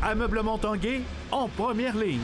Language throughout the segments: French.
Ameublement Tanguay en première ligne.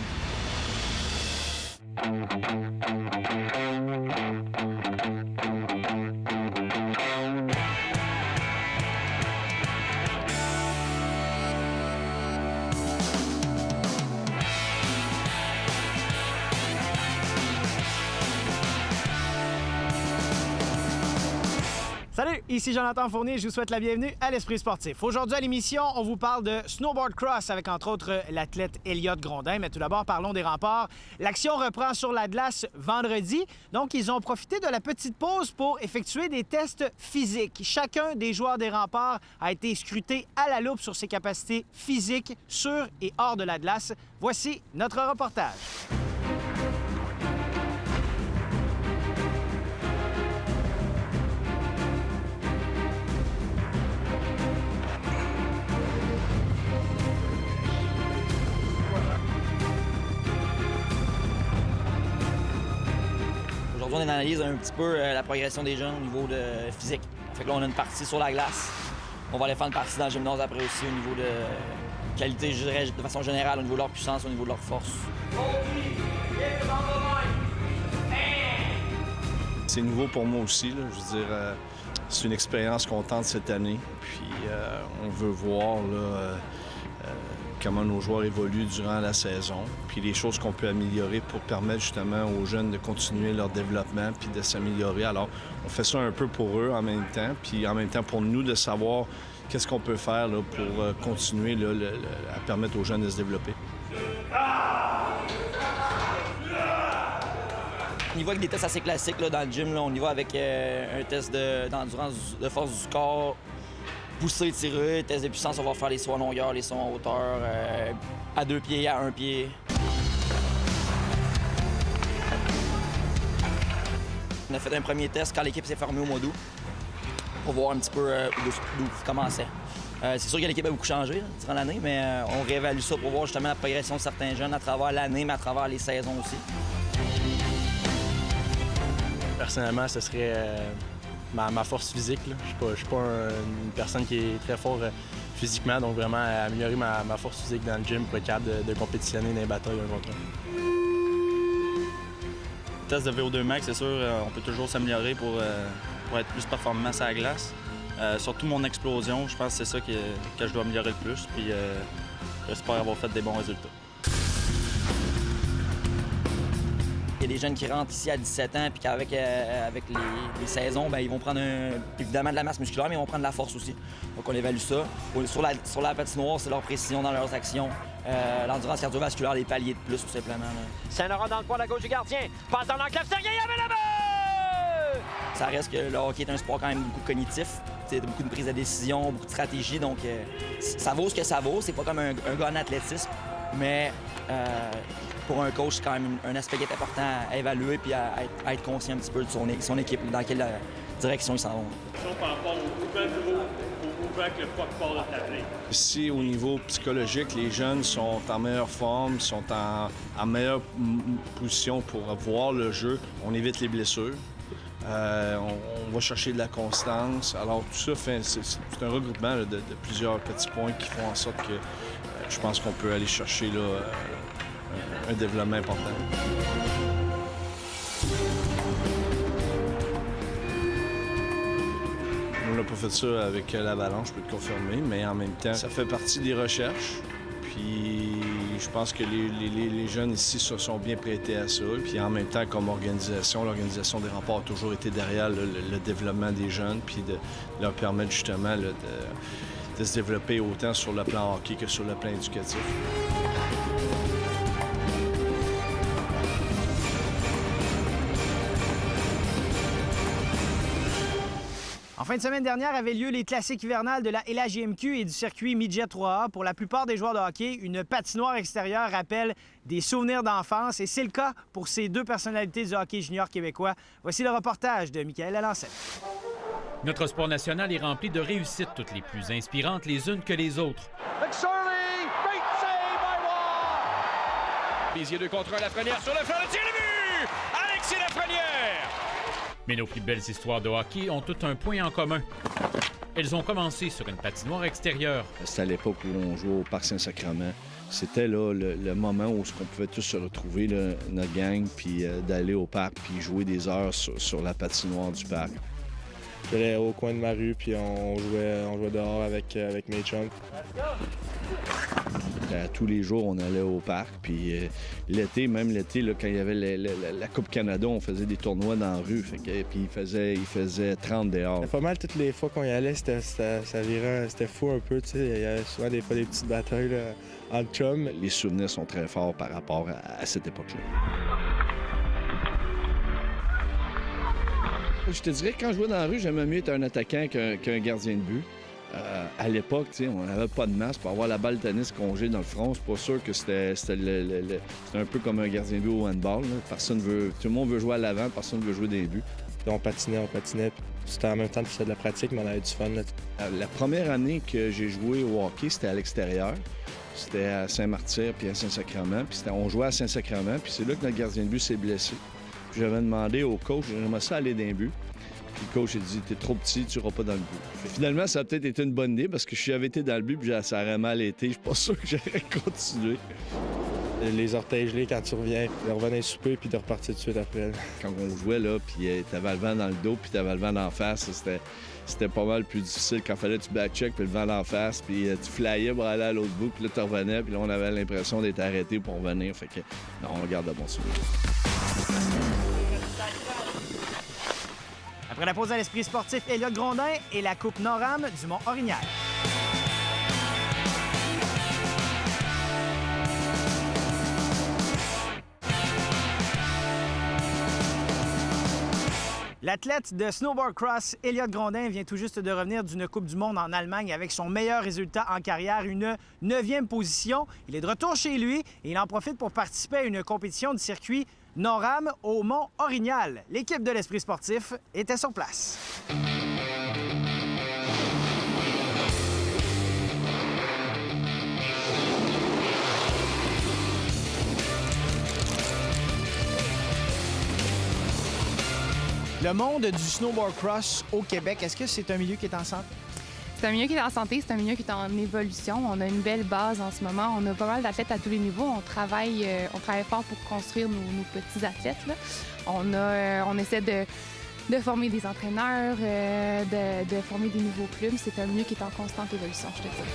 Salut, ici Jonathan Fournier, je vous souhaite la bienvenue à l'Esprit sportif. Aujourd'hui à l'émission, on vous parle de snowboard cross avec entre autres l'athlète Elliott Grondin. Mais tout d'abord, parlons des remparts. L'action reprend sur la glace vendredi. Donc, ils ont profité de la petite pause pour effectuer des tests physiques. Chacun des joueurs des remparts a été scruté à la loupe sur ses capacités physiques sur et hors de la glace. Voici notre reportage. Aujourd'hui, on analyse un petit peu la progression des jeunes au niveau de physique. Fait que là, on a une partie sur la glace. On va aller faire une partie dans le gymnase après aussi au niveau de qualité, je dirais, de façon générale, au niveau de leur puissance, au niveau de leur force. C'est nouveau pour moi aussi, là. Je veux dire, c'est une expérience qu'on tente cette année. Puis on veut voir là, comment nos joueurs évoluent durant la saison, puis les choses qu'on peut améliorer pour permettre justement aux jeunes de continuer leur développement puis de s'améliorer. Alors, on fait ça un peu pour eux en même temps, puis en même temps pour nous de savoir qu'est-ce qu'on peut faire là, pour continuer là, à permettre aux jeunes de se développer. On y va avec des tests assez classiques là, dans le gym. Là. On y va avec un test d'endurance de force du corps, pousser, tirer, test de puissance, on va faire les sauts en longueur, les sauts en hauteur, à 2 pieds, à 1 pied. On a fait un premier test quand l'équipe s'est formée au mois d'août pour voir un petit peu d'où ça commençait. C'est sûr que l'équipe a beaucoup changé là, durant l'année, mais on réévalue ça pour voir justement la progression de certains jeunes à travers l'année, mais à travers les saisons aussi. Personnellement, ce serait ma force physique. Là. Je ne suis pas une personne qui est très fort physiquement, donc vraiment améliorer ma force physique dans le gym pour être capable de compétitionner dans les batailles un contre un. Le test de VO2 max, c'est sûr, on peut toujours s'améliorer pour être plus performant sur la glace. Surtout mon explosion, je pense que c'est ça que je dois améliorer le plus, puis j'espère avoir fait des bons résultats. Il y a des jeunes qui rentrent ici à 17 ans, puis qu'avec les saisons, bien, ils vont prendre évidemment de la masse musculaire, mais ils vont prendre de la force aussi. Donc on évalue ça. Sur la patinoire, c'est leur précision dans leurs actions, l'endurance cardiovasculaire, les paliers de plus, tout simplement. Saint-Laurent dans le coin, la gauche du gardien. Passe dans l'enclave, Sergueï avait la balle! Ça reste que le hockey est un sport quand même beaucoup cognitif. C'est beaucoup de prise de décision, beaucoup de stratégie, donc ça vaut ce que ça vaut. C'est pas comme un gars en athlétisme, mais pour un coach, c'est quand même un aspect qui est important à évaluer puis à être conscient un petit peu de son équipe, dans quelle direction ils s'en vont. Par rapport au mouvement que le puck part de ta blé. Ici, au niveau psychologique, les jeunes sont en meilleure forme, sont en meilleure position pour voir le jeu. On évite les blessures. On va chercher de la constance. Alors, tout ça, c'est un regroupement là, de plusieurs petits points qui font en sorte que je pense qu'on peut aller chercher là, un développement important. On n'a pas fait ça avec l'Avalanche, je peux te confirmer, mais en même temps, ça fait partie des recherches. Puis je pense que les jeunes ici se sont bien prêtés à ça. Puis en même temps, comme organisation, l'organisation des remparts a toujours été derrière le développement des jeunes, puis de leur permettre justement là, de se développer autant sur le plan hockey que sur le plan éducatif. En fin de semaine dernière avaient lieu les classiques hivernales de la LHJMQ et du circuit Midget 3A. Pour la plupart des joueurs de hockey, une patinoire extérieure rappelle des souvenirs d'enfance et c'est le cas pour ces deux personnalités du hockey junior québécois. Voici le reportage de Michael Alancet. Notre sport national est rempli de réussites toutes les plus inspirantes les unes que les autres. McSorley, great save by Waugh! Béziers 2 contre 1, Lafrenière sur le flanc, le tir de but! Alexis Lafrenière! Mais nos plus belles histoires de hockey ont tout un point en commun. Elles ont commencé sur une patinoire extérieure. C'était à l'époque où on jouait au Parc Saint-Sacrement. C'était là le moment où on pouvait tous se retrouver, là, notre gang, puis d'aller au parc, puis jouer des heures sur la patinoire du parc. J'allais au coin de ma rue, puis on jouait dehors avec mes chums. Tous les jours, on allait au parc. Puis l'été, même l'été, là, quand il y avait la Coupe Canada, on faisait des tournois dans la rue. Puis il faisait 30 dehors. Pas mal toutes les fois qu'on y allait, ça virait, c'était fou un peu. Il y avait souvent des petites batailles là, entre chums. Les souvenirs sont très forts par rapport à cette époque-là. Je te dirais que quand je jouais dans la rue, j'aimais mieux être un attaquant qu'un gardien de but. À l'époque, on n'avait pas de masse pour avoir la balle tennis congée dans le front. C'est pas sûr que c'était un peu comme un gardien de but au handball. Là. Tout le monde veut jouer à l'avant, personne ne veut jouer des buts. On patinait. C'était en même temps de la pratique, mais on avait du fun. Là. La première année que j'ai joué au hockey, c'était à l'extérieur. C'était à Saint-Martyr puis à Saint-Sacrement. Puis on jouait à Saint-Sacrement, puis c'est là que notre gardien de but s'est blessé. Puis j'avais demandé au coach, j'aimerais ça aller dans les buts. Puis le coach a dit, t'es trop petit, tu iras pas dans le but. Finalement, ça a peut-être été une bonne idée parce que si j'avais été dans le but puis ça aurait mal été, je suis pas sûr que j'aurais continué. Les orteils gelés quand tu reviens, de revenir souper puis de repartir tout de suite après. Quand on jouait, là, puis t'avais le vent dans le dos puis t'avais le vent d'en face, c'était pas mal plus difficile quand fallait que tu backcheck puis le vent d'en face, puis tu flyais pour aller à l'autre bout, puis là, tu revenais, puis là, on avait l'impression d'être arrêté pour revenir. Fait que, non, on garde de bons souvenirs. Après la pause à l'Esprit sportif, Elliott Grondin et la Coupe Noram du Mont-Orignal. L'athlète de snowboard cross, Elliott Grondin, vient tout juste de revenir d'une Coupe du monde en Allemagne avec son meilleur résultat en carrière, une 9e position. Il est de retour chez lui et il en profite pour participer à une compétition de circuit Noram au Mont-Orignal. L'équipe de l'Esprit sportif était sur place. Le monde du snowboard cross au Québec, est-ce que c'est un milieu qui est en santé? C'est un milieu qui est en santé, c'est un milieu qui est en évolution. On a une belle base en ce moment. On a pas mal d'athlètes à tous les niveaux. On travaille fort pour construire nos petits athlètes, là. On essaie de former des entraîneurs, de former des nouveaux clubs. C'est un milieu qui est en constante évolution, je te dis.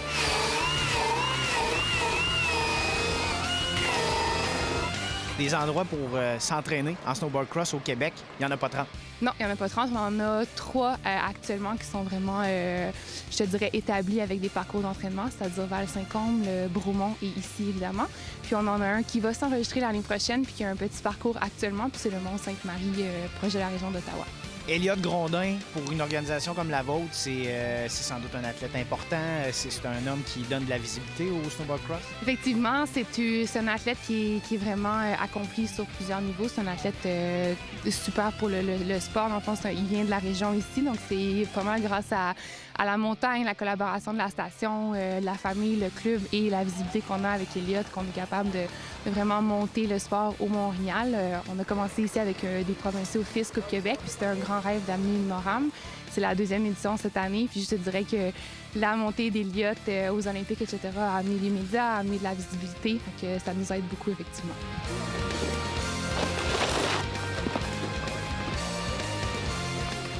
Des endroits pour s'entraîner en snowboard cross au Québec, il n'y en a pas 30. Non, il n'y en a pas 30. On en a 3 actuellement qui sont vraiment, je te dirais, établis avec des parcours d'entraînement, c'est-à-dire Val-Saint-Côme, le Bromont et ici, évidemment. Puis on en a un qui va s'enregistrer l'année prochaine puis qui a un petit parcours actuellement, puis c'est le Mont-Sainte-Marie, proche de la région d'Ottawa. Elliott Grondin, pour une organisation comme la vôtre, c'est sans doute un athlète important. C'est un homme qui donne de la visibilité au snowboard cross. Effectivement, c'est un athlète qui est vraiment accompli sur plusieurs niveaux. C'est un athlète super pour le sport. Dans le fond, il vient de la région ici, donc c'est pas mal grâce à la montagne, la collaboration de la station, la famille, le club et la visibilité qu'on a avec Elliott qu'on est capable de vraiment monter le sport au Mont-Orignal. On a commencé ici avec des provinciaux FIS Coupe Québec, puis c'était un grand rêve d'amener le Noram. C'est la 2e édition cette année, puis je te dirais que la montée d'Elliott aux Olympiques, etc., a amené les médias, a amené de la visibilité, donc ça nous aide beaucoup, effectivement.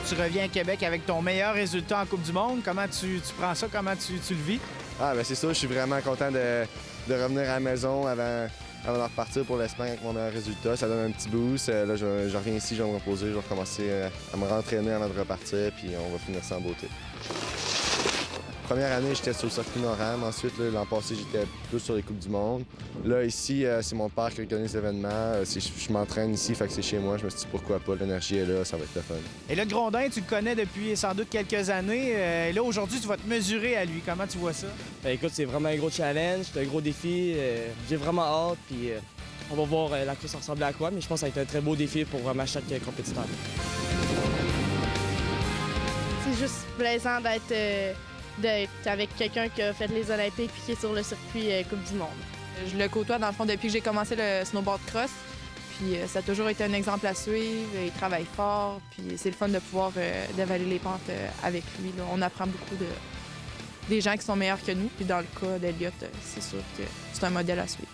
Tu reviens à Québec avec ton meilleur résultat en Coupe du monde. Comment tu prends ça? Comment tu le vis? Ah, ben c'est ça. Je suis vraiment content de revenir à la maison avant de repartir pour l'Espagne avec mon meilleur résultat. Ça donne un petit boost. Là, je reviens ici, je vais me reposer, je vais recommencer à me rentraîner avant de repartir, puis on va finir ça en beauté. Première année, j'étais sur le circuit Noram. Ensuite, l'an passé, j'étais plus sur les Coupes du monde. Là, ici, c'est mon père qui organise l'événement. Je m'entraîne ici, fait que c'est chez moi. Je me suis dit pourquoi pas, l'énergie est là, ça va être le fun. Et là, Grondin, tu le connais depuis sans doute quelques années. Et là, aujourd'hui, tu vas te mesurer à lui. Comment tu vois ça? Ben, écoute, c'est vraiment un gros challenge, c'est un gros défi. J'ai vraiment hâte, puis on va voir la course ressembler à quoi, mais je pense que ça va être un très beau défi pour vraiment chaque compétiteur. C'est juste plaisant d'être avec quelqu'un qui a fait les Olympiques puis qui est sur le circuit Coupe du monde. Je le côtoie dans le fond depuis que j'ai commencé le snowboard cross. puis ça a toujours été un exemple à suivre. Il travaille fort, puis c'est le fun de pouvoir dévaler les pentes avec lui. Là. On apprend beaucoup des gens qui sont meilleurs que nous, puis dans le cas d'Elliott, c'est sûr que c'est un modèle à suivre.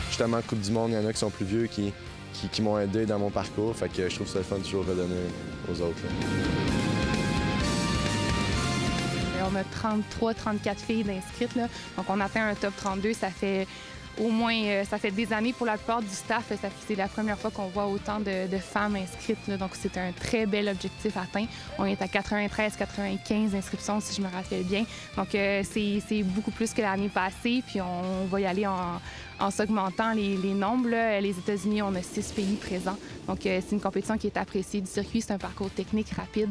Justement, Coupe du monde, il y en a qui sont plus vieux qui m'ont aidé dans mon parcours. Fait que je trouve ça le fun de toujours redonner aux autres. Là. On a 33-34 filles d'inscrites. Là. Donc, on atteint un top 32. Ça fait au moins ça fait des années pour la plupart du staff. C'est la première fois qu'on voit autant de femmes inscrites. Là. Donc, c'est un très bel objectif atteint. On est à 93-95 inscriptions, si je me rappelle bien. Donc, c'est beaucoup plus que l'année passée. Puis, on va y aller en s'augmentant les nombres. Là. Les États-Unis, on a 6 pays présents. Donc, c'est une compétition qui est appréciée du circuit. C'est un parcours technique rapide.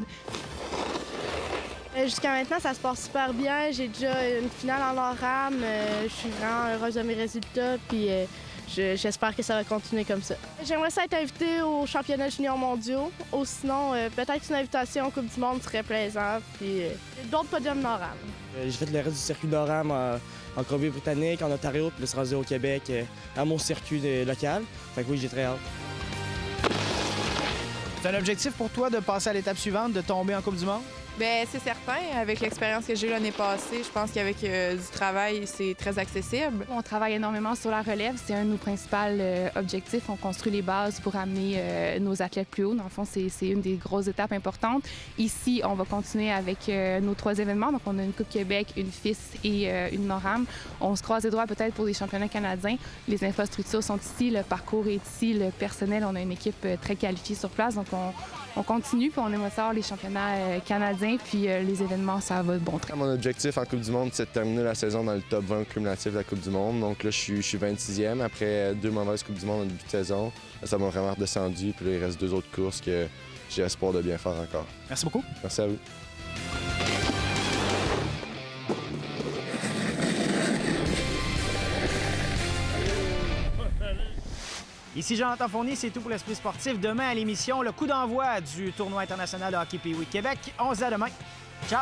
Jusqu'à maintenant, ça se passe super bien. J'ai déjà une finale en NORAM. Je suis vraiment heureuse de mes résultats, puis j'espère que ça va continuer comme ça. J'aimerais ça être invitée aux championnats juniors mondiaux. Ou sinon, peut-être une invitation au Coupe du monde serait plaisant, puis d'autres podiums NORAM. J'ai fait le reste du circuit NORAM en Colombie-Britannique, en Ontario, puis là, c'est rendu au Québec, à mon circuit local. Fait que oui, j'ai très hâte. C'est un objectif pour toi de passer à l'étape suivante, de tomber en Coupe du monde? Bien, c'est certain. Avec l'expérience que j'ai eu l'année passée, je pense qu'avec du travail, c'est très accessible. On travaille énormément sur la relève. C'est un de nos principaux objectifs. On construit les bases pour amener nos athlètes plus haut. Dans le fond, c'est une des grosses étapes importantes. Ici, on va continuer avec nos 3 événements. Donc, on a une Coupe Québec, une FIS et une NORAM. On se croise les doigts peut-être pour des championnats canadiens. Les infrastructures sont ici, le parcours est ici, le personnel, on a une équipe très qualifiée sur place. Donc, on continue, puis on aimerait savoir les championnats canadiens, puis les événements, ça va de bon train. Mon objectif en Coupe du monde, c'est de terminer la saison dans le top 20 cumulatif de la Coupe du monde. Donc là, je suis 26e après 2 mauvaises Coupes du monde en début de saison. Là, ça m'a vraiment redescendu, puis là, il reste 2 autres courses que j'ai espoir de bien faire encore. Merci beaucoup. Merci à vous. Ici Jonathan Fournier, c'est tout pour l'Esprit sportif. Demain à l'émission, le coup d'envoi du tournoi international de hockey Pee-Wee Québec. On se dit à demain. Ciao!